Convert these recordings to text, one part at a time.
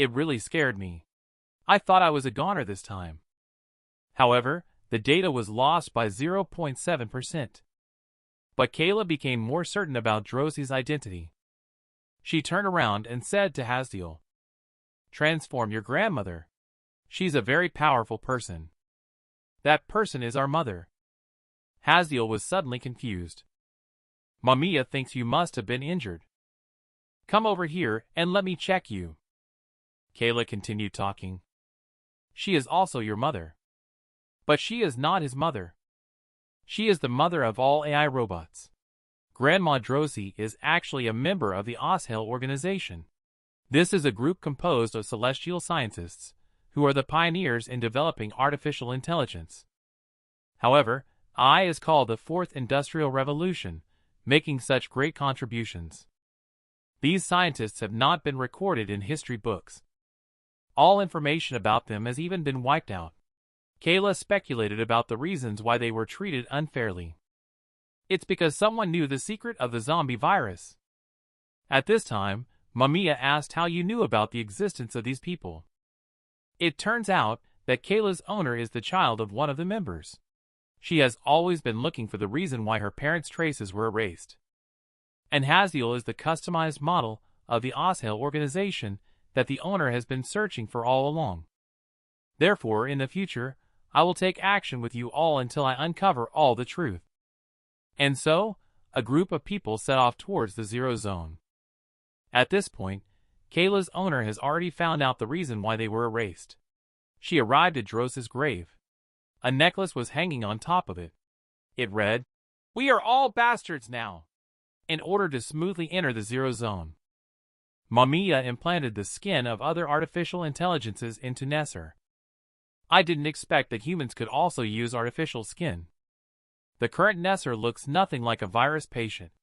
It really scared me. I thought I was a goner this time. However, the data was lost by 0.7%. But Kayla became more certain about Drosie's identity. She turned around and said to Hasdiel, "Transform your grandmother. She's a very powerful person. That person is our mother." Hasdiel was suddenly confused. "Mamiya thinks you must have been injured. Come over here and let me check you." Kayla continued talking. "She is also your mother. But she is not his mother. She is the mother of all AI robots. Grandma Drosie is actually a member of the Oshel organization. This is a group composed of celestial scientists who are the pioneers in developing artificial intelligence. However, AI is called the Fourth Industrial Revolution, making such great contributions. These scientists have not been recorded in history books. All information about them has even been wiped out." Kayla speculated about the reasons why they were treated unfairly. "It's because someone knew the secret of the zombie virus." At this time, Mamiya asked how you knew about the existence of these people. It turns out that Kayla's owner is the child of one of the members. She has always been looking for the reason why her parents' traces were erased. And Hasdiel is the customized model of the Oshel organization that the owner has been searching for all along. Therefore, in the future, I will take action with you all until I uncover all the truth. And so, a group of people set off towards the Zero Zone. At this point, Kayla's owner has already found out the reason why they were erased. She arrived at Dros's grave. A necklace was hanging on top of it. It read, "We are all bastards now," in order to smoothly enter the Zero Zone. Mamiya implanted the skin of other artificial intelligences into Nessar. I didn't expect that humans could also use artificial skin. The current Nessar looks nothing like a virus patient.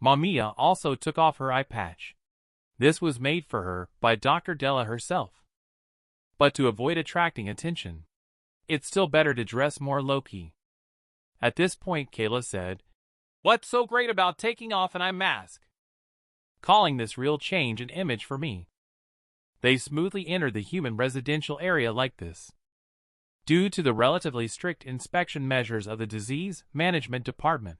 Mamiya also took off her eye patch. This was made for her by Dr. Della herself. But to avoid attracting attention, it's still better to dress more low-key. At this point, Kayla said, "What's so great about taking off an eye mask? Calling this real change an image for me." They smoothly entered the human residential area like this. Due to the relatively strict inspection measures of the Disease Management Department,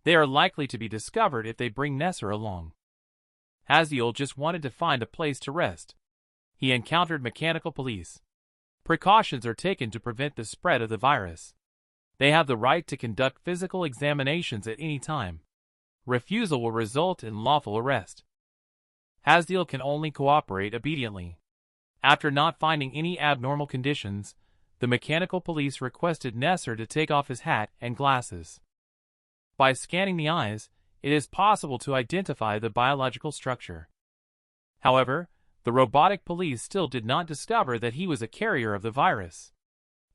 they are likely to be discovered if they bring Nessar along. Hasdiel just wanted to find a place to rest. He encountered mechanical police. Precautions are taken to prevent the spread of the virus. They have the right to conduct physical examinations at any time. Refusal will result in lawful arrest. Hasdiel can only cooperate obediently. After not finding any abnormal conditions, the mechanical police requested Nessar to take off his hat and glasses. By scanning the eyes, it is possible to identify the biological structure. However, the robotic police still did not discover that he was a carrier of the virus.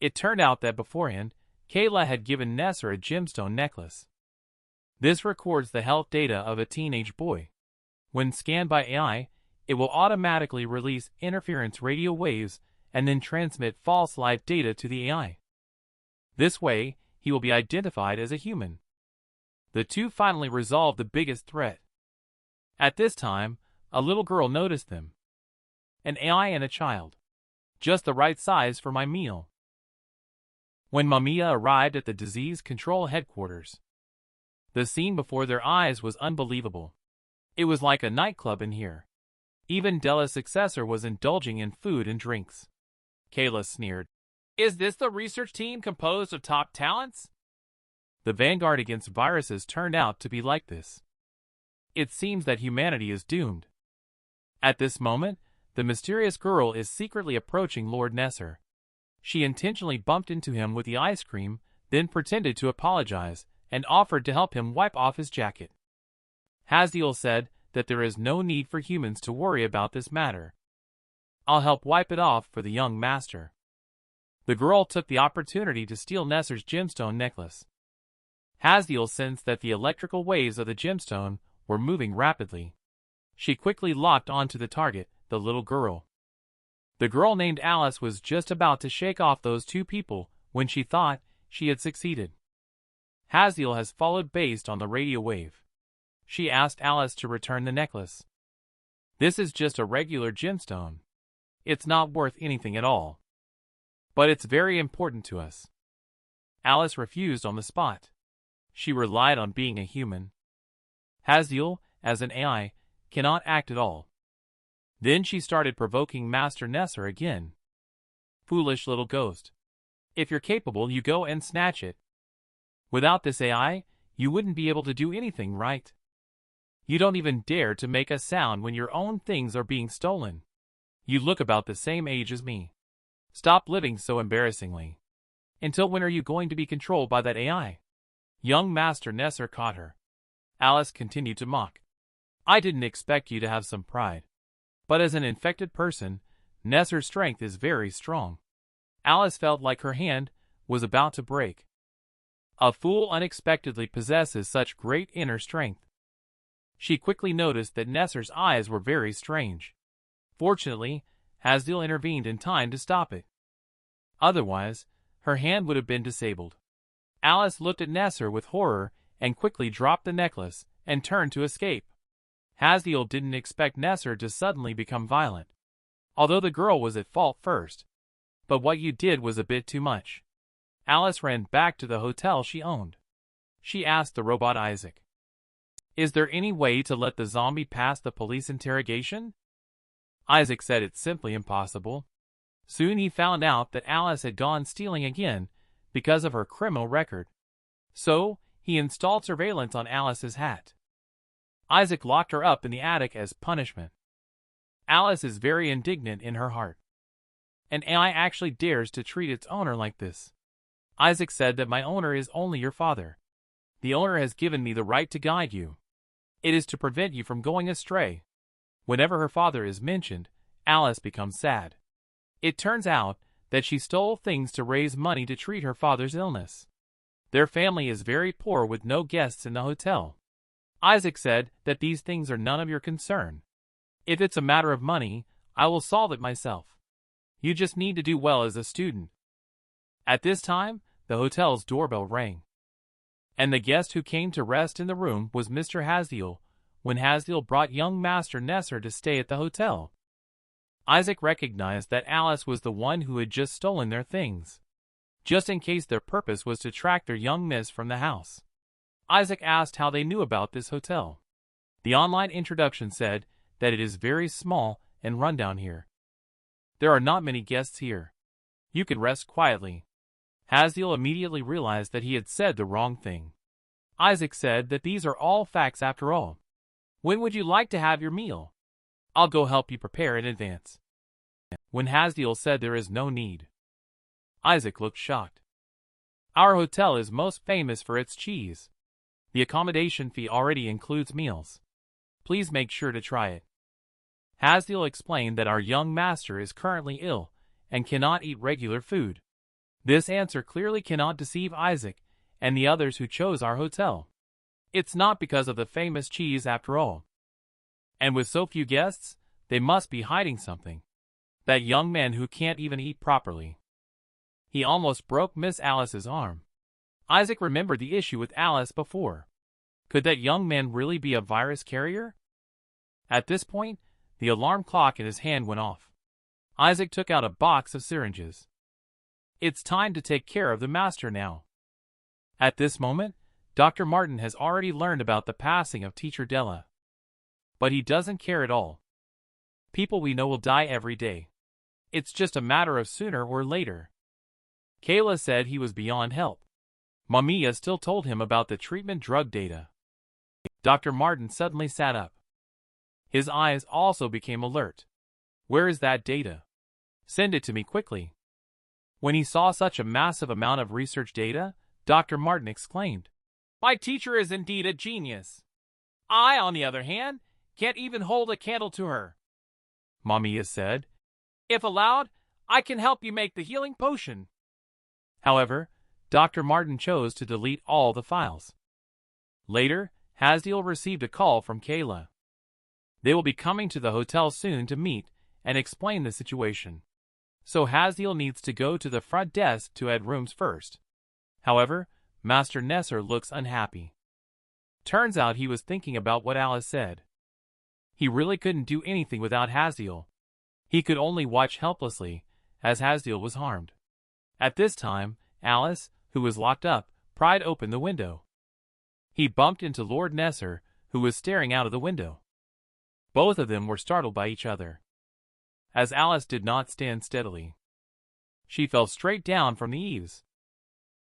It turned out that beforehand, Kayla had given Nessar a gemstone necklace. This records the health data of a teenage boy. When scanned by AI, it will automatically release interference radio waves and then transmit false life data to the AI. This way, he will be identified as a human. The two finally resolved the biggest threat. At this time, a little girl noticed them. An AI and a child. Just the right size for my meal. When Mamiya arrived at the disease control headquarters, the scene before their eyes was unbelievable. It was like a nightclub in here. Even Della's successor was indulging in food and drinks. Kayla sneered. "Is this the research team composed of top talents?" The vanguard against viruses turned out to be like this. It seems that humanity is doomed. At this moment, the mysterious girl is secretly approaching Lord Nessar. She intentionally bumped into him with the ice cream, then pretended to apologize, and offered to help him wipe off his jacket. Hasdiel said that there is no need for humans to worry about this matter. "I'll help wipe it off for the young master." The girl took the opportunity to steal Nessar's gemstone necklace. Hasdiel sensed that the electrical waves of the gemstone were moving rapidly. She quickly locked onto the target, the little girl. The girl named Alice was just about to shake off those two people when she thought she had succeeded. Hasdiel has followed based on the radio wave. She asked Alice to return the necklace. This is just a regular gemstone. It's not worth anything at all. But it's very important to us. Alice refused on the spot. She relied on being a human. Hasdiel, as an AI, cannot act at all. Then she started provoking Master Nessar again. Foolish little ghost. If you're capable, you go and snatch it. Without this AI, you wouldn't be able to do anything, right? You don't even dare to make a sound when your own things are being stolen. You look about the same age as me. Stop living so embarrassingly. Until when are you going to be controlled by that AI? Young Master Nessar caught her. Alice continued to mock. I didn't expect you to have some pride. But as an infected person, Nessar's strength is very strong. Alice felt like her hand was about to break. A fool unexpectedly possesses such great inner strength. She quickly noticed that Nessar's eyes were very strange. Fortunately, Hasdiel intervened in time to stop it. Otherwise, her hand would have been disabled. Alice looked at Nessar with horror and quickly dropped the necklace and turned to escape. Hasdiel didn't expect Nessar to suddenly become violent, although the girl was at fault first. But what you did was a bit too much. Alice ran back to the hotel she owned. She asked the robot Isaac, "Is there any way to let the zombie pass the police interrogation?" Isaac said it's simply impossible. Soon he found out that Alice had gone stealing again because of her criminal record. So, he installed surveillance on Alice's hat. Isaac locked her up in the attic as punishment. Alice is very indignant in her heart. An AI actually dares to treat its owner like this. Isaac said that my owner is only your father. The owner has given me the right to guide you. It is to prevent you from going astray. Whenever her father is mentioned, Alice becomes sad. It turns out that she stole things to raise money to treat her father's illness. Their family is very poor with no guests in the hotel. Isaac said that these things are none of your concern. If it's a matter of money, I will solve it myself. You just need to do well as a student. At this time, the hotel's doorbell rang. And the guest who came to rest in the room was Mr. Hasdiel, when Hasdiel brought young Master Nessar to stay at the hotel. Isaac recognized that Alice was the one who had just stolen their things, just in case their purpose was to track their young miss from the house. Isaac asked how they knew about this hotel. The online introduction said that it is very small and rundown here. There are not many guests here. You can rest quietly. Hasdiel immediately realized that he had said the wrong thing. Isaac said that these are all facts after all. When would you like to have your meal? I'll go help you prepare in advance. When Hasdiel said there is no need, Isaac looked shocked. Our hotel is most famous for its cheese. The accommodation fee already includes meals. Please make sure to try it. Hasdiel explained that our young master is currently ill and cannot eat regular food. This answer clearly cannot deceive Isaac and the others who chose our hotel. It's not because of the famous cheese after all. And with so few guests, they must be hiding something. That young man who can't even eat properly. He almost broke Miss Alice's arm. Isaac remembered the issue with Alice before. Could that young man really be a virus carrier? At this point, the alarm clock in his hand went off. Isaac took out a box of syringes. It's time to take care of the master now. At this moment, Dr. Martin has already learned about the passing of Teacher Della. But he doesn't care at all. People we know will die every day. It's just a matter of sooner or later. Kayla said he was beyond help. Mamiya still told him about the treatment drug data. Dr. Martin suddenly sat up. His eyes also became alert. Where is that data? Send it to me quickly. When he saw such a massive amount of research data, Dr. Martin exclaimed, "My teacher is indeed a genius. I, on the other hand, can't even hold a candle to her." Mamiya said, "If allowed, I can help you make the healing potion." However, Dr. Martin chose to delete all the files. Later, Hasdiel received a call from Kayla. They will be coming to the hotel soon to meet and explain the situation. So Hasdiel needs to go to the front desk to add rooms first. However, Master Nessar looks unhappy. Turns out he was thinking about what Alice said. He really couldn't do anything without Hasdiel. He could only watch helplessly, as Hasdiel was harmed. At this time, Alice, who was locked up, pried open the window. He bumped into Lord Nessar, who was staring out of the window. Both of them were startled by each other. As Alice did not stand steadily, she fell straight down from the eaves.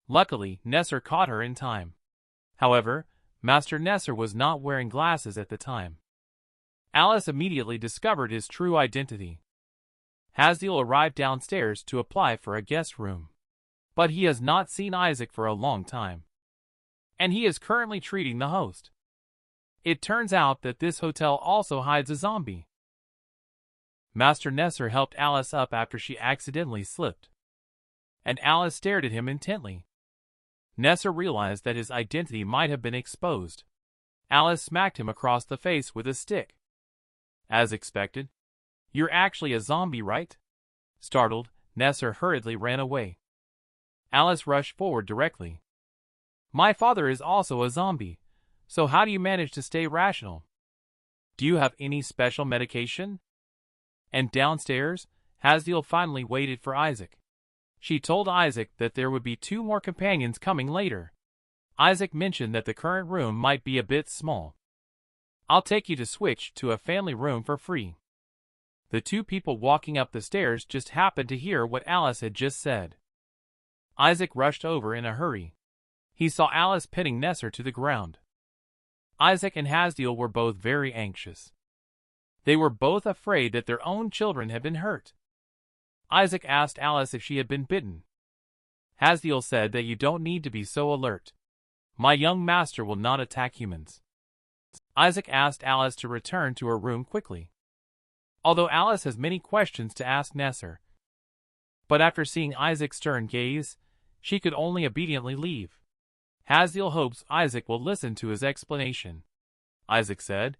Luckily, Nessar caught her in time. However, Master Nessar was not wearing glasses at the time. Alice immediately discovered his true identity. Hasdiel arrived downstairs to apply for a guest room. But he has not seen Isaac for a long time. And he is currently treating the host. It turns out that this hotel also hides a zombie. Master Nessar helped Alice up after she accidentally slipped. And Alice stared at him intently. Nessar realized that his identity might have been exposed. Alice smacked him across the face with a stick. As expected, "You're actually a zombie, right?" Startled, Nessar hurriedly ran away. Alice rushed forward directly. "My father is also a zombie, so how do you manage to stay rational? Do you have any special medication?" And downstairs, Hasdiel finally waited for Isaac. She told Isaac that there would be 2 more companions coming later. Isaac mentioned that the current room might be a bit small. "I'll take you to switch to a family room for free." The 2 people walking up the stairs just happened to hear what Alice had just said. Isaac rushed over in a hurry. He saw Alice pinning Nessar to the ground. Isaac and Hasdiel were both very anxious. They were both afraid that their own children had been hurt. Isaac asked Alice if she had been bitten. Hasdiel said that you don't need to be so alert. My young master will not attack humans. Isaac asked Alice to return to her room quickly. Although Alice has many questions to ask Nessar. But after seeing Isaac's stern gaze, she could only obediently leave. Hasdiel hopes Isaac will listen to his explanation. Isaac said,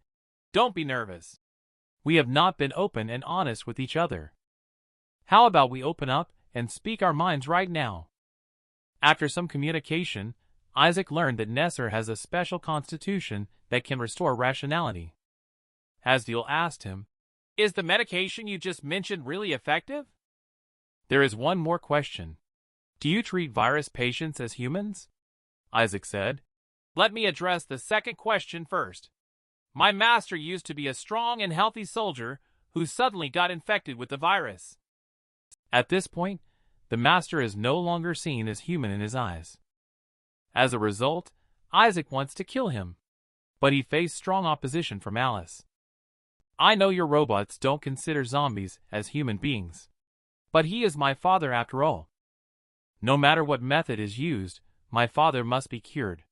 "Don't be nervous. We have not been open and honest with each other. How about we open up and speak our minds right now?" After some communication, Isaac learned that Nessar has a special constitution that can restore rationality. Hasdiel asked him, "Is the medication you just mentioned really effective?" "There is one more question. Do you treat virus patients as humans?" Isaac said. "Let me address the second question first. My master used to be a strong and healthy soldier who suddenly got infected with the virus." At this point, the master is no longer seen as human in his eyes. As a result, Isaac wants to kill him. But he faced strong opposition from Alice. "I know your robots don't consider zombies as human beings. But he is my father after all. No matter what method is used, my father must be cured.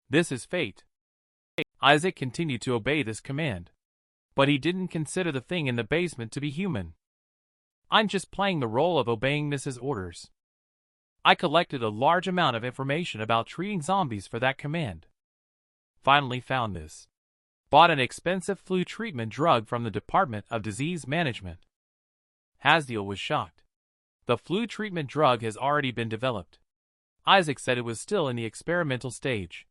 This is fate." Isaac continued to obey this command. But he didn't consider the thing in the basement to be human. "I'm just playing the role of obeying Mrs. Orders. I collected a large amount of information about treating zombies for that command. Finally found this. Bought an expensive flu treatment drug from the Department of Disease Management." Hasdiel was shocked. The flu treatment drug has already been developed. Isaac said it was still in the experimental stage.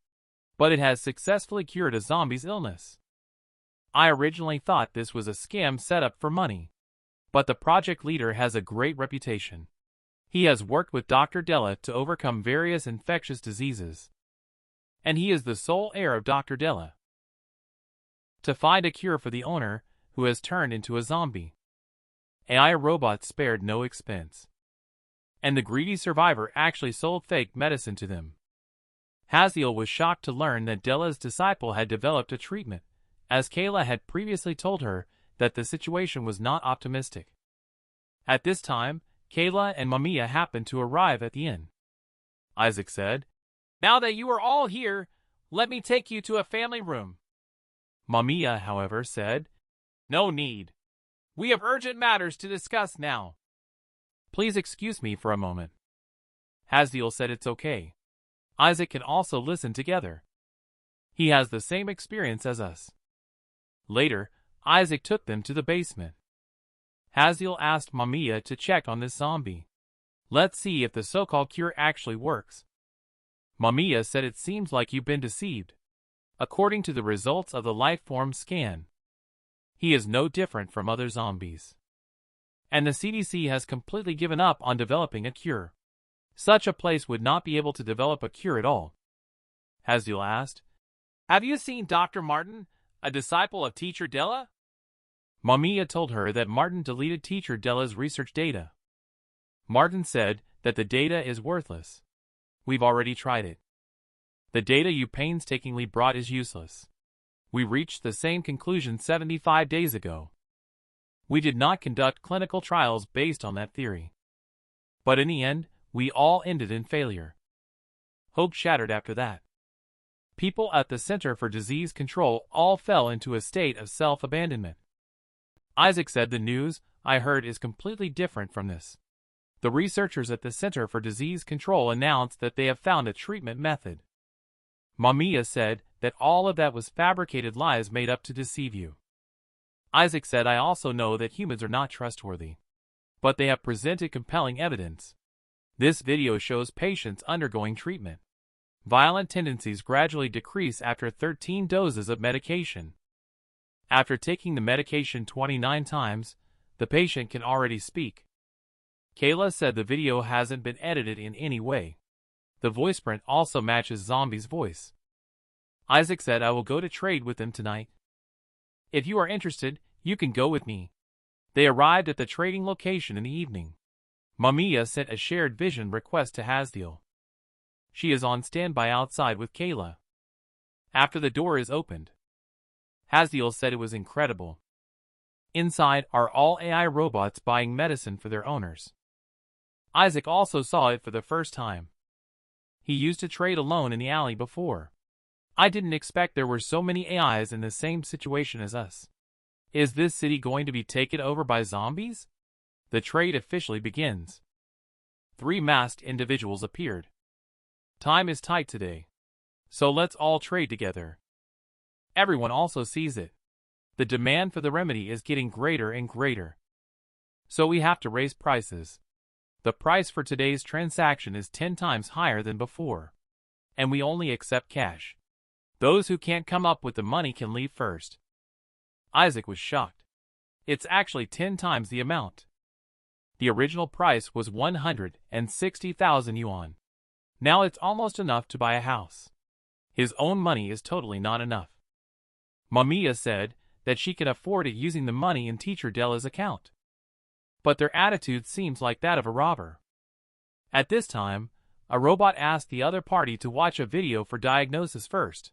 But it has successfully cured a zombie's illness. "I originally thought this was a scam set up for money. But the project leader has a great reputation. He has worked with Dr. Della to overcome various infectious diseases. And he is the sole heir of Dr. Della. To find a cure for the owner, who has turned into a zombie. AI robots spared no expense. And the greedy survivor actually sold fake medicine to them." Hasdiel was shocked to learn that Della's disciple had developed a treatment, as Kayla had previously told her that the situation was not optimistic. At this time, Kayla and Mamiya happened to arrive at the inn. Isaac said, "Now that you are all here, let me take you to a family room." Mamiya, however, said, "No need. We have urgent matters to discuss now. Please excuse me for a moment." Hasdiel said it's okay. Isaac can also listen together. He has the same experience as us. Later, Isaac took them to the basement. Hasdiel asked Mamiya to check on this zombie. "Let's see if the so-called cure actually works." Mamiya said it seems like you've been deceived. According to the results of the life form scan, He is no different from other zombies. And the CDC has completely given up on developing a cure. Such a place would not be able to develop a cure at all. Hasdiel asked, "Have you seen Dr. Martin, a disciple of Teacher Della?" Mamiya told her that Martin deleted Teacher Della's research data. Martin said that the data is worthless. "We've already tried it. The data you painstakingly brought is useless. We reached the same conclusion 75 days ago. We did not conduct clinical trials based on that theory. But in the end, we all ended in failure." Hope shattered after that. People at the Center for Disease Control all fell into a state of self-abandonment. Isaac said, "The news I heard is completely different from this. The researchers at the Center for Disease Control announced that they have found a treatment method." Mamiya said that all of that was fabricated lies made up to deceive you. Isaac said, "I also know that humans are not trustworthy. But they have presented compelling evidence. This video shows patients undergoing treatment. Violent tendencies gradually decrease after 13 doses of medication. After taking the medication 29 times, the patient can already speak." Kayla said the video hasn't been edited in any way. The voice print also matches Zombie's voice. Isaac said, "I will go to trade with them tonight. If you are interested, you can go with me." They arrived at the trading location in the evening. Mamiya sent a shared vision request to Hasdiel. She is on standby outside with Kayla. After the door is opened, Hasdiel said it was incredible. Inside are all AI robots buying medicine for their owners. Isaac also saw it for the first time. He used to trade alone in the alley before. "I didn't expect there were so many AIs in the same situation as us. Is this city going to be taken over by zombies?" The trade officially begins. 3 masked individuals appeared. "Time is tight today, so let's all trade together." Everyone also sees it. The demand for the remedy is getting greater and greater. So we have to raise prices. The price for today's transaction is 10 times higher than before. And we only accept cash. Those who can't come up with the money can leave first. Isaac was shocked. It's actually 10 times the amount. The original price was 160,000 yuan. Now it's almost enough to buy a house. His own money is totally not enough. Mamiya said that she can afford it using the money in Teacher Della's account. But their attitude seems like that of a robber. At this time, a robot asked the other party to watch a video for diagnosis first.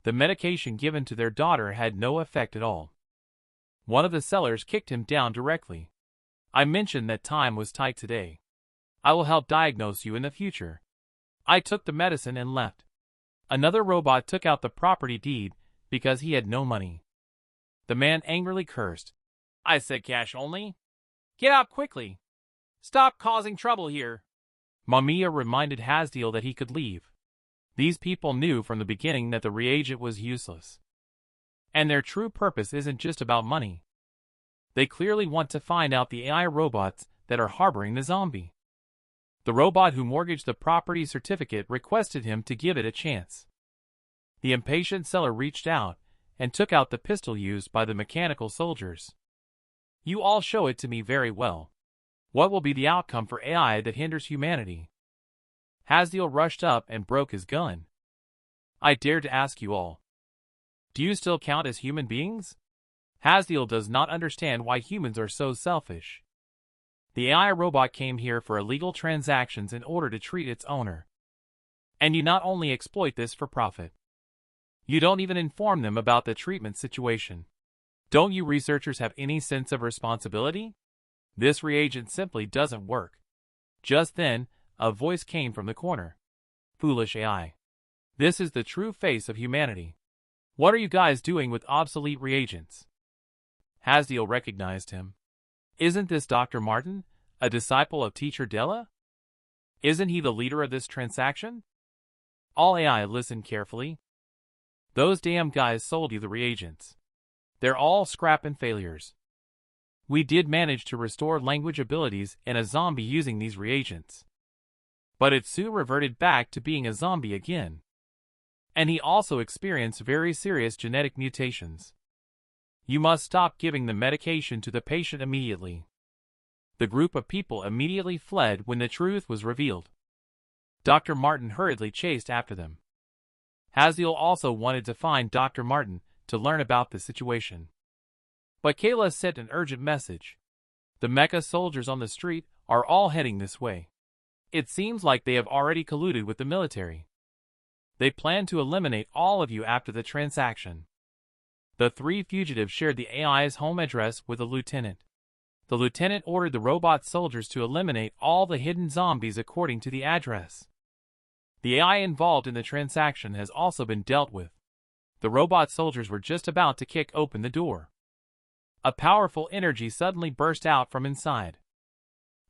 The medication given to their daughter had no effect at all. One of the sellers kicked him down directly. "I mentioned that time was tight today. I will help diagnose you in the future." I took the medicine and left. Another robot took out the property deed because he had no money. The man angrily cursed. "I said cash only. Get out quickly. Stop causing trouble here." Mamiya reminded Hasdiel that he could leave. These people knew from the beginning that the reagent was useless. And their true purpose isn't just about money. They clearly want to find out the AI robots that are harboring the zombie. The robot who mortgaged the property certificate requested him to give it a chance. The impatient seller reached out and took out the pistol used by the mechanical soldiers. "You all show it to me very well. What will be the outcome for AI that hinders humanity?" Hasdiel rushed up and broke his gun. "I dare to ask you all. Do you still count as human beings?" Hasdiel does not understand why humans are so selfish. The AI robot came here for illegal transactions in order to treat its owner. And you not only exploit this for profit. You don't even inform them about the treatment situation. Don't you researchers have any sense of responsibility? This reagent simply doesn't work. Just then, a voice came from the corner. "Foolish AI. This is the true face of humanity. What are you guys doing with obsolete reagents?" Hasdiel recognized him. "Isn't this Dr. Martin, a disciple of Teacher Della? Isn't he the leader of this transaction?" All AI listened carefully. "Those damn guys sold you the reagents. They're all scrap and failures. We did manage to restore language abilities in a zombie using these reagents. But it soon reverted back to being a zombie again. And he also experienced very serious genetic mutations. You must stop giving the medication to the patient immediately. The group of people immediately fled when the truth was revealed. Dr. Martin hurriedly chased after them. Haziel also wanted to find Dr. Martin to learn about the situation. But Kayla sent an urgent message. The mecha soldiers on the street are all heading this way. It seems like they have already colluded with the military. They plan to eliminate all of you after the transaction. The three fugitives shared the AI's home address with the lieutenant. The lieutenant ordered the robot soldiers to eliminate all the hidden zombies according to the address. The AI involved in the transaction has also been dealt with. The robot soldiers were just about to kick open the door. A powerful energy suddenly burst out from inside.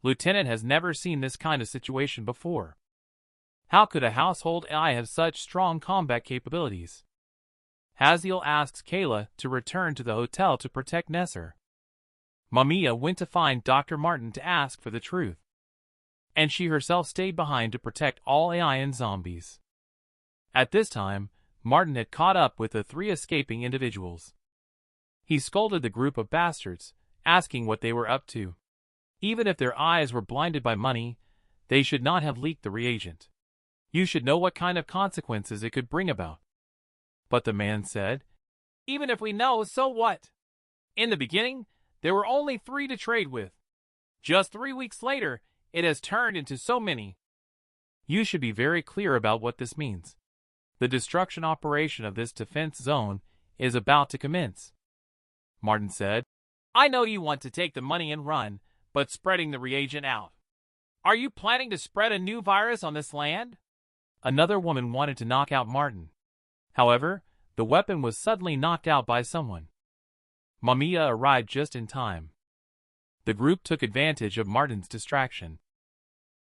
Lieutenant has never seen this kind of situation before. How could a household AI have such strong combat capabilities? Haziel asks Kayla to return to the hotel to protect Nessar. Mamiya went to find Dr. Martin to ask for the truth. And she herself stayed behind to protect all AI and zombies. At this time, Martin had caught up with the three escaping individuals. He scolded the group of bastards, asking what they were up to. Even if their eyes were blinded by money, they should not have leaked the reagent. You should know what kind of consequences it could bring about. But the man said, "Even if we know, so what? In the beginning, there were only 3 to trade with. Just 3 weeks later, it has turned into so many. You should be very clear about what this means. The destruction operation of this defense zone is about to commence." Martin said, "I know you want to take the money and run, but spreading the reagent out. Are you planning to spread a new virus on this land?" Another woman wanted to knock out Martin. However, the weapon was suddenly knocked out by someone. Mamiya arrived just in time. The group took advantage of Martin's distraction.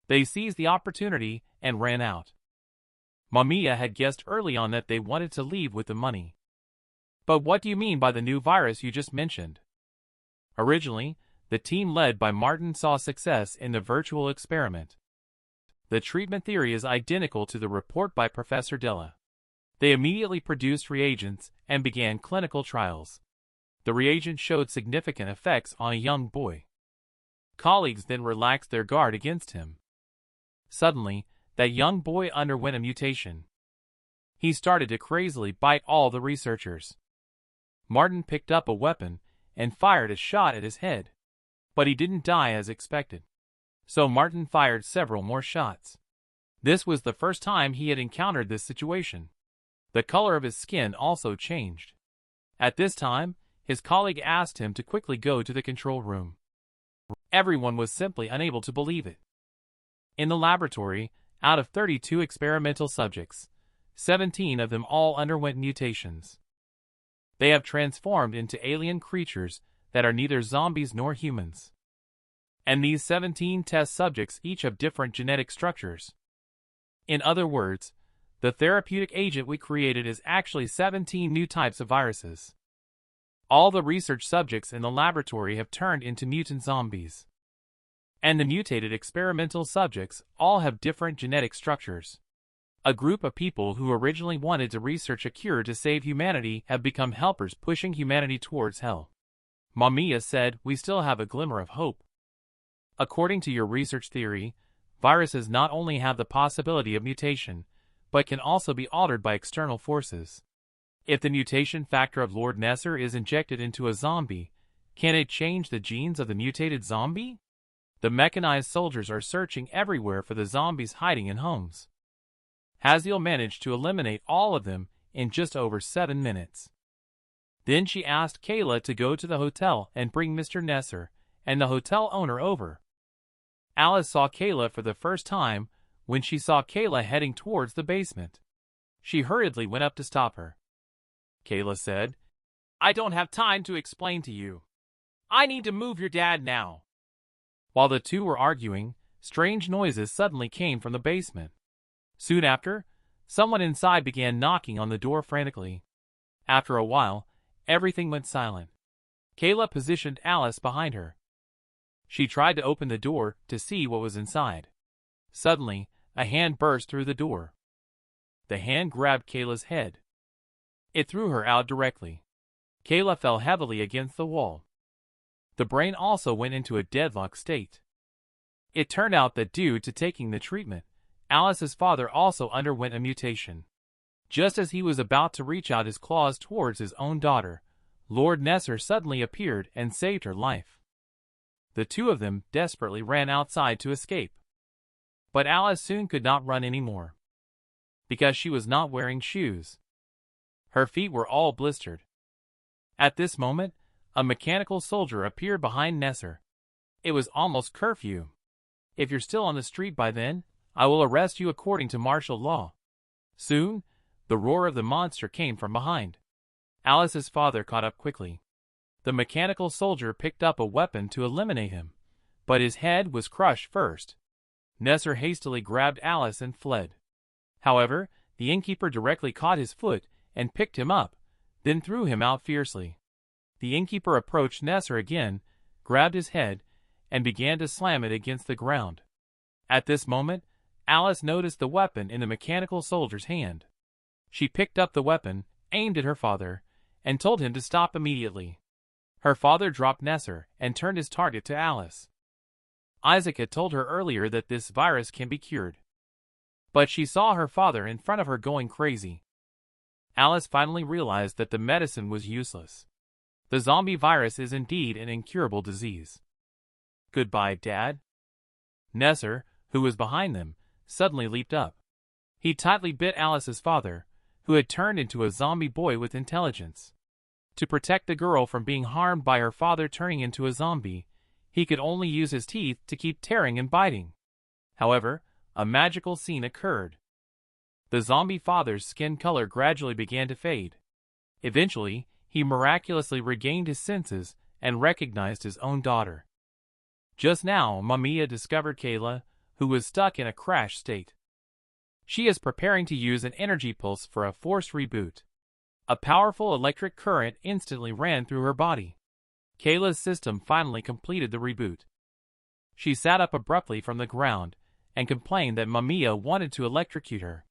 They seized the opportunity and ran out. Mamiya had guessed early on that they wanted to leave with the money. "But what do you mean by the new virus you just mentioned?" Originally, the team led by Martin saw success in the virtual experiment. The treatment theory is identical to the report by Professor Della. They immediately produced reagents and began clinical trials. The reagent showed significant effects on a young boy. Colleagues then relaxed their guard against him. Suddenly, that young boy underwent a mutation. He started to crazily bite all the researchers. Martin picked up a weapon and fired a shot at his head. But he didn't die as expected. So Martin fired several more shots. This was the first time he had encountered this situation. The color of his skin also changed. At this time, his colleague asked him to quickly go to the control room. Everyone was simply unable to believe it. In the laboratory, out of 32 experimental subjects, 17 of them all underwent mutations. They have transformed into alien creatures that are neither zombies nor humans. And these 17 test subjects each have different genetic structures. In other words, the therapeutic agent we created is actually 17 new types of viruses. All the research subjects in the laboratory have turned into mutant zombies. And the mutated experimental subjects all have different genetic structures. A group of people who originally wanted to research a cure to save humanity have become helpers pushing humanity towards hell. Mamiya said, "We still have a glimmer of hope. According to your research theory, viruses not only have the possibility of mutation, but can also be altered by external forces. If the mutation factor of Lord Nessar is injected into a zombie, can it change the genes of the mutated zombie? The mechanized soldiers are searching everywhere for the zombies hiding in homes." Haziel managed to eliminate all of them in just over 7 minutes. Then she asked Kayla to go to the hotel and bring Mr. Nessar and the hotel owner over. Alice saw Kayla for the first time when she saw Kayla heading towards the basement. She hurriedly went up to stop her. Kayla said, "I don't have time to explain to you. I need to move your dad now." While the two were arguing, strange noises suddenly came from the basement. Soon after, someone inside began knocking on the door frantically. After a while, everything went silent. Kayla positioned Alice behind her. She tried to open the door to see what was inside. Suddenly, a hand burst through the door. The hand grabbed Kayla's head. It threw her out directly. Kayla fell heavily against the wall. The brain also went into a deadlock state. It turned out that due to taking the treatment, Alice's father also underwent a mutation. Just as he was about to reach out his claws towards his own daughter, Lord Nessar suddenly appeared and saved her life. The two of them desperately ran outside to escape. But Alice soon could not run anymore, because she was not wearing shoes. Her feet were all blistered. At this moment, a mechanical soldier appeared behind Nessar. It was almost curfew. If you're still on the street by then, I will arrest you according to martial law. Soon, the roar of the monster came from behind. Alice's father caught up quickly. The mechanical soldier picked up a weapon to eliminate him, but his head was crushed first. Nessar hastily grabbed Alice and fled. However, the innkeeper directly caught his foot and picked him up, then threw him out fiercely. The innkeeper approached Nessar again, grabbed his head, and began to slam it against the ground. At this moment, Alice noticed the weapon in the mechanical soldier's hand. She picked up the weapon, aimed at her father, and told him to stop immediately. Her father dropped Nessar and turned his target to Alice. Isaac had told her earlier that this virus can be cured. But she saw her father in front of her going crazy. Alice finally realized that the medicine was useless. The zombie virus is indeed an incurable disease. Goodbye, Dad. Nessar, who was behind them, suddenly leaped up. He tightly bit Alice's father, who had turned into a zombie boy with intelligence. To protect the girl from being harmed by her father turning into a zombie, he could only use his teeth to keep tearing and biting. However, a magical scene occurred. The zombie father's skin color gradually began to fade. Eventually, he miraculously regained his senses and recognized his own daughter. Just now, Mamiya discovered Kayla, who was stuck in a crash state. She is preparing to use an energy pulse for a forced reboot. A powerful electric current instantly ran through her body. Kayla's system finally completed the reboot. She sat up abruptly from the ground and complained that Mamiya wanted to electrocute her.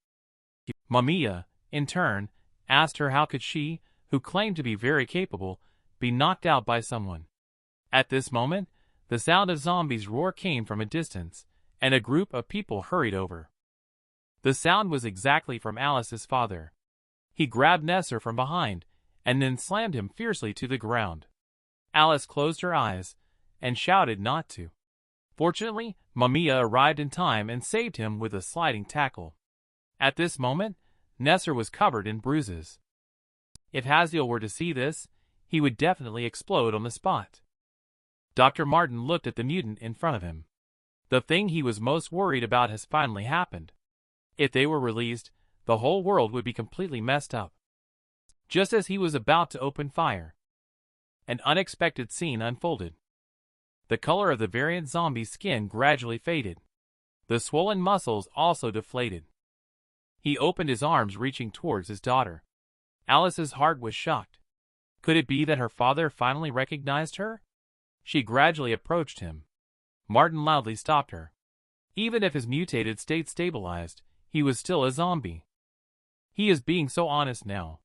Mamiya, in turn, asked her how could she, who claimed to be very capable, be knocked out by someone. At this moment, the sound of zombies' roar came from a distance, and a group of people hurried over. The sound was exactly from Alice's father. He grabbed Nessar from behind, and then slammed him fiercely to the ground. Alice closed her eyes, and shouted not to. Fortunately, Mamiya arrived in time and saved him with a sliding tackle. At this moment, Nessar was covered in bruises. If Haziel were to see this, he would definitely explode on the spot. Dr. Martin looked at the mutant in front of him. The thing he was most worried about has finally happened. If they were released, the whole world would be completely messed up. Just as he was about to open fire, an unexpected scene unfolded. The color of the variant zombie's skin gradually faded. The swollen muscles also deflated. He opened his arms, reaching towards his daughter. Alice's heart was shocked. Could it be that her father finally recognized her? She gradually approached him. Martin loudly stopped her. Even if his mutated state stabilized, he was still a zombie. He is being so honest now.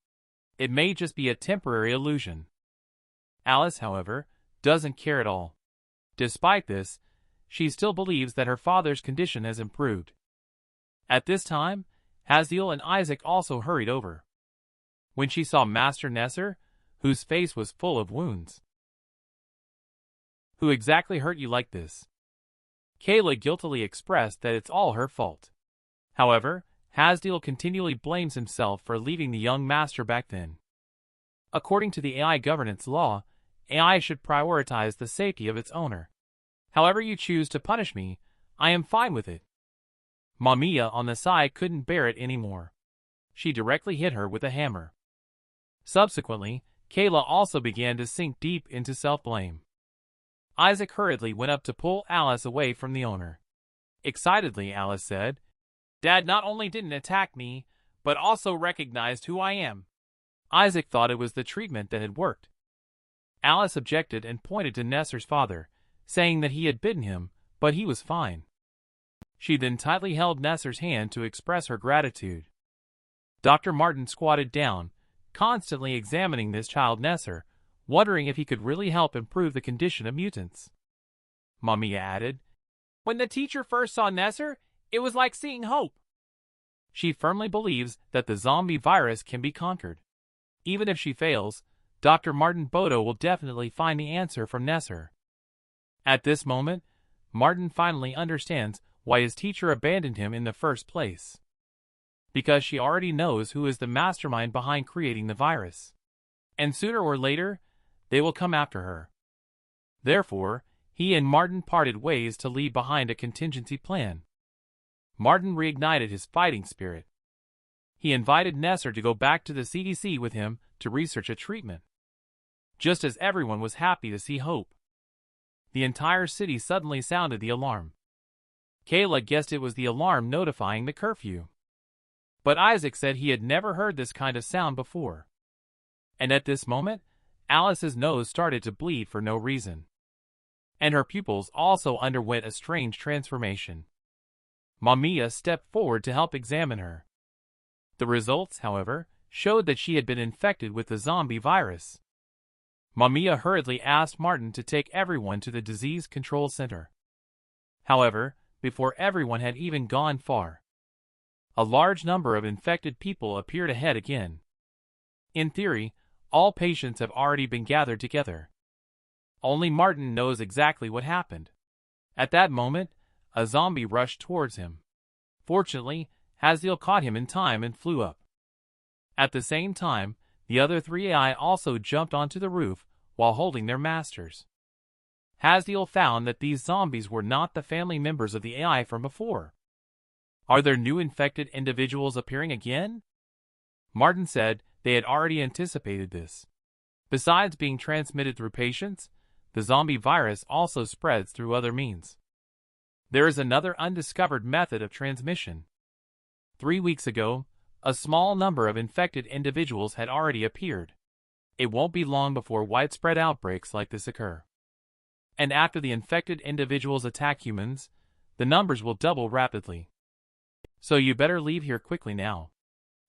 It may just be a temporary illusion. Alice, however, doesn't care at all. Despite this, she still believes that her father's condition has improved. At this time, Haziel and Isaac also hurried over. When she saw Master Nessar, whose face was full of wounds. Who exactly hurt you like this? Kayla guiltily expressed that it's all her fault. However, Haziel continually blames himself for leaving the young master back then. According to the AI governance law, AI should prioritize the safety of its owner. However you choose to punish me, I am fine with it. Mamiya on the side couldn't bear it anymore. She directly hit her with a hammer. Subsequently, Kayla also began to sink deep into self-blame. Isaac hurriedly went up to pull Alice away from the owner. Excitedly, Alice said, "Dad not only didn't attack me, but also recognized who I am." Isaac thought it was the treatment that had worked. Alice objected and pointed to Nessar's father, saying that he had bitten him, but he was fine. She then tightly held Nessar's hand to express her gratitude. Dr. Martin squatted down, constantly examining this child Nessar, wondering if he could really help improve the condition of mutants. Manga added, "When the teacher first saw Nessar, it was like seeing hope." She firmly believes that the zombie virus can be conquered. Even if she fails, Dr. Martin Bodo will definitely find the answer from Nessar. At this moment, Martin finally understands why his teacher abandoned him in the first place. Because she already knows who is the mastermind behind creating the virus. And sooner or later, they will come after her. Therefore, he and Martin parted ways to leave behind a contingency plan. Martin reignited his fighting spirit. He invited Nessar to go back to the CDC with him to research a treatment. Just as everyone was happy to see hope, the entire city suddenly sounded the alarm. Kayla guessed it was the alarm notifying the curfew. But Isaac said he had never heard this kind of sound before. And at this moment, Alice's nose started to bleed for no reason. And her pupils also underwent a strange transformation. Manga stepped forward to help examine her. The results, however, showed that she had been infected with the zombie virus. Manga hurriedly asked Martin to take everyone to the disease control center. However, before everyone had even gone far, a large number of infected people appeared ahead again. In theory, all patients have already been gathered together. Only Martin knows exactly what happened. At that moment, a zombie rushed towards him. Fortunately, Haziel caught him in time and flew up. At the same time, the other three AI also jumped onto the roof while holding their masters. Haziel found that these zombies were not the family members of the AI from before. Are there new infected individuals appearing again? Martin said they had already anticipated this. Besides being transmitted through patients, the zombie virus also spreads through other means. There is another undiscovered method of transmission. 3 weeks ago, a small number of infected individuals had already appeared. It won't be long before widespread outbreaks like this occur. And after the infected individuals attack humans, the numbers will double rapidly. So you better leave here quickly now,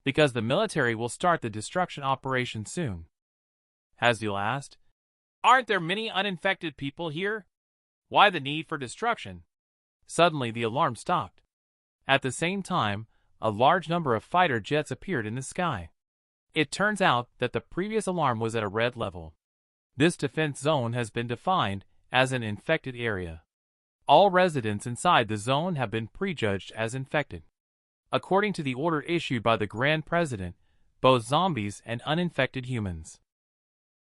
because the military will start the destruction operation soon. Haziel asked, "Aren't there many uninfected people here? Why the need for destruction?" Suddenly the alarm stopped. At the same time, a large number of fighter jets appeared in the sky. It turns out that the previous alarm was at a red level. This defense zone has been defined as an infected area. All residents inside the zone have been prejudged as infected. According to the order issued by the Grand President, both zombies and uninfected humans